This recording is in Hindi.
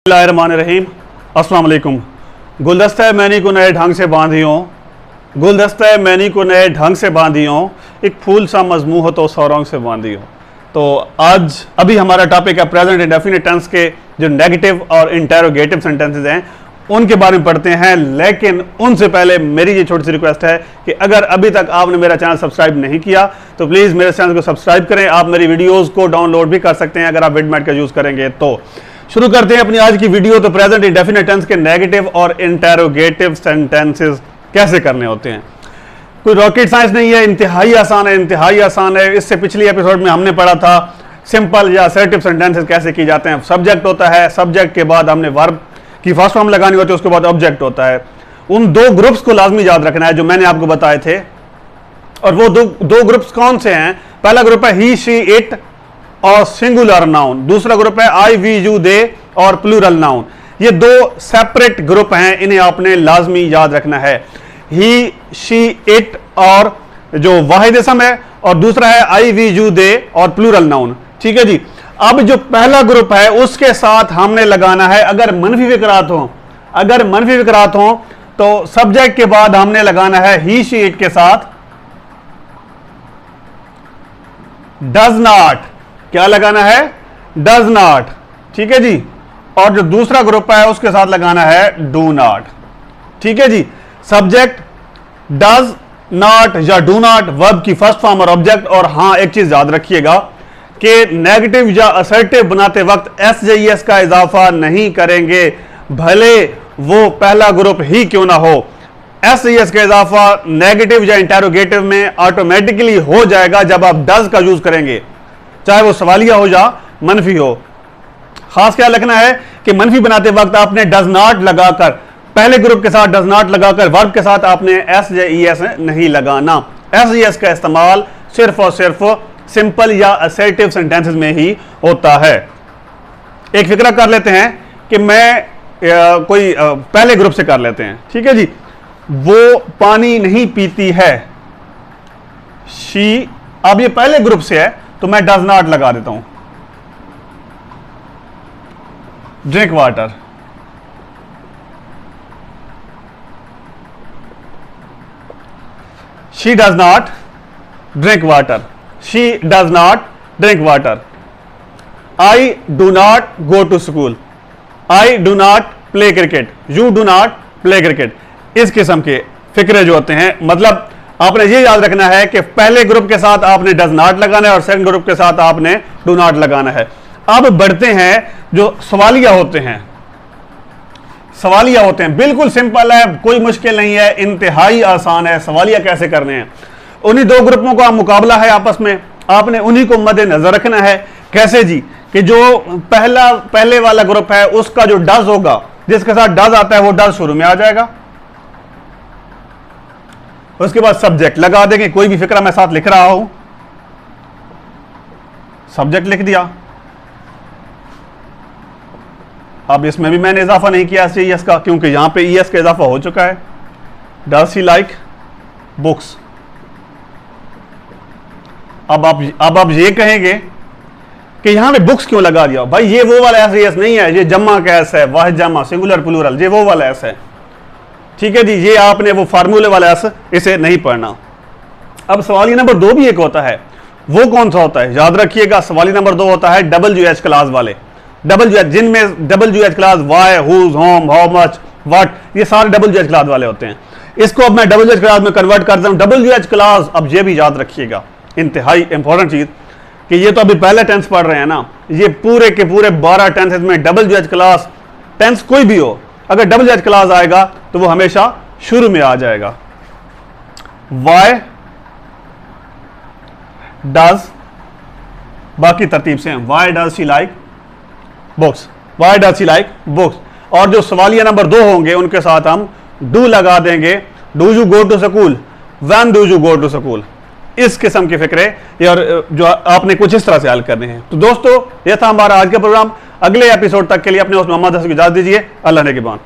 बिस्मिल्लाहिर्रहमानिर्रहीम। अस्सलाम वालेकुम। गुलदस्ता मैनी को नए ढंग से बांधियों, गुलदस्ता मैनी को नए ढंग से बांधियों, एक फूल सा मजमू हो तो सौ रंग से बांधियों। तो आज अभी हमारा टॉपिक है प्रेजेंट इंडेफिनिट टेंस के जो नेगेटिव और इंटेरोगेटिव सेंटेंसेस हैं उनके बारे में पढ़ते हैं। लेकिन उनसे पहले मेरी ये छोटी सी रिक्वेस्ट है कि अगर अभी तक आपने मेरा चैनल सब्सक्राइब नहीं किया तो प्लीज़ मेरे चैनल को सब्सक्राइब करें। आप मेरी वीडियोज़ को डाउनलोड भी कर सकते हैं अगर आप विडमेट का यूज़ करेंगे तो। शुरू करते हैं अपनी आज की वीडियो। तो प्रेजेंट इंडेफिनिट टेंस के नेगेटिव और इंटेरोगेटिव सेंटेंसेस कैसे करने होते हैं। कोई रॉकेट साइंस नहीं है, इंतहाई आसान है, इंतहाई आसान है। इससे पिछली एपिसोड में हमने पढ़ा था सिंपल या असर्टिव सेंटेंसेस कैसे की जाते हैं। सब्जेक्ट होता है, सब्जेक्ट के बाद हमने वर्ब की फर्स्ट फॉर्म लगानी होती है, उसके बाद ऑब्जेक्ट होता है। उन दो ग्रुप्स को लाजमी याद रखना है जो मैंने आपको बताए थे। और वो दो ग्रुप्स कौन से हैं? पहला ग्रुप है ही, शी, इट और सिंगुलर नाउन। दूसरा ग्रुप है आई, वी, यू, दे और प्लूरल नाउन। ये दो सेपरेट ग्रुप हैं, इन्हें आपने लाजमी याद रखना है। ही, शी, इट और जो वाहिद इसम है, और दूसरा है आई, वी, यू, दे और प्लूरल नाउन। ठीक है जी। अब जो पहला ग्रुप है उसके साथ हमने लगाना है, अगर मनफी फिक्रात हो तो सब्जेक्ट के बाद हमने लगाना है ही, शी, इट के साथ डज नॉट। क्या लगाना है? Does not. ठीक है जी। और जो दूसरा ग्रुप है उसके साथ लगाना है डू नॉट। ठीक है जी। सब्जेक्ट डज नॉट या डू नॉट, वर्ब की फर्स्ट फॉर्म और ऑब्जेक्ट। और हां, एक चीज याद रखिएगा कि नेगेटिव या असर्टिव बनाते वक्त एस का इजाफा नहीं करेंगे, भले वो पहला ग्रुप ही क्यों ना हो। एस का इजाफा नेगेटिव या इंटेरोगेटिव में ऑटोमेटिकली हो जाएगा जब आप डज का यूज करेंगे, चाहे वो सवालिया हो या मनफी हो। खास ख्याल रखना है कि मनफी बनाते वक्त आपने डज नॉट लगाकर, पहले ग्रुप के साथ डज नॉट लगाकर वर्ब के साथ आपने एस नहीं लगाना। एस का इस्तेमाल सिर्फ और सिर्फ सिंपल या असर्टिव सेंटेंसेस में ही होता है। एक फिक्रा कर लेते हैं कि मैं कोई पहले ग्रुप से कर लेते हैं। ठीक है जी। वो पानी नहीं पीती है, शी। अब ये पहले ग्रुप से है तो मैं डज नॉट लगा देता हूं। Drink water, she does not drink water, she does not drink water. I do not go to school, I do not play cricket, you do not play cricket. इस किस्म के फिक्रे जो होते हैं, मतलब आपने ये याद रखना है कि पहले ग्रुप के साथ आपने डज नॉट लगाना है और सेकंड ग्रुप के साथ आपने डू नॉट लगाना है। अब बढ़ते हैं जो सवालिया होते हैं। सवालिया होते हैं बिल्कुल सिंपल है, कोई मुश्किल नहीं है, इंतहाई आसान है। सवालिया कैसे करने हैं? उन्हीं दो ग्रुपों का मुकाबला है आपस में, आपने उन्हीं को मद्देनजर रखना है। कैसे जी? कि जो पहले वाला ग्रुप है उसका जो डज होगा, जिसके साथ डज आता है वो डज शुरू में आ जाएगा। उसके बाद सब्जेक्ट लगा देंगे, कोई भी फिक्रा मैं साथ लिख रहा हूं, सब्जेक्ट लिख दिया। अब इसमें भी मैंने इजाफा नहीं किया एस का, क्योंकि यहां पे ईएस का इजाफा हो चुका है। Does he like books. अब आप ये कहेंगे कि यहां पे बुक्स क्यों लगा दिया? भाई ये वो वाला एस नहीं है, ये जम्मा का एस है, वाहिद जमा, सिंगुलर प्लूरल, ये वो वाला एस है। ठीक है जी। ये आपने वो फार्मूले वाला एस इसे नहीं पढ़ना। अब सवालिया नंबर 2 भी एक होता है, वो कौन सा होता है? याद रखिएगा, सवालिया नंबर 2 होता है WH क्लास वाले। WH, जिनमें WH class why, whose, whom, how much, what, ये सारे WH क्लास वाले होते हैं। इसको अब मैं WH क्लास में कन्वर्ट करता हूं। WH क्लास, अब ये भी याद रखिएगा, इंतहाई इंपॉर्टेंट चीज, कि ये तो अभी पहले टेंस पढ़ रहे हैं ना, ये पूरे के पूरे 12 टेंसेस में WH क्लास टेंस कोई भी हो, अगर WH क्लास आएगा तो वो हमेशा शुरू में आ जाएगा। वाई डज, बाकी तरतीब से why does she like books, why does she like books. और जो सवालिया नंबर 2 होंगे उनके साथ हम डू लगा देंगे। Do you go to school, when do you go to school. इस किस्म के फिक्रे और जो आपने कुछ इस तरह से हल करने हैं। तो दोस्तों, यह था हमारा आज का प्रोग्राम। अगले एपिसोड तक के लिए अपने उस मोहम्मद हसन को इजाजत दीजिए। अल्लाह ने के बाद।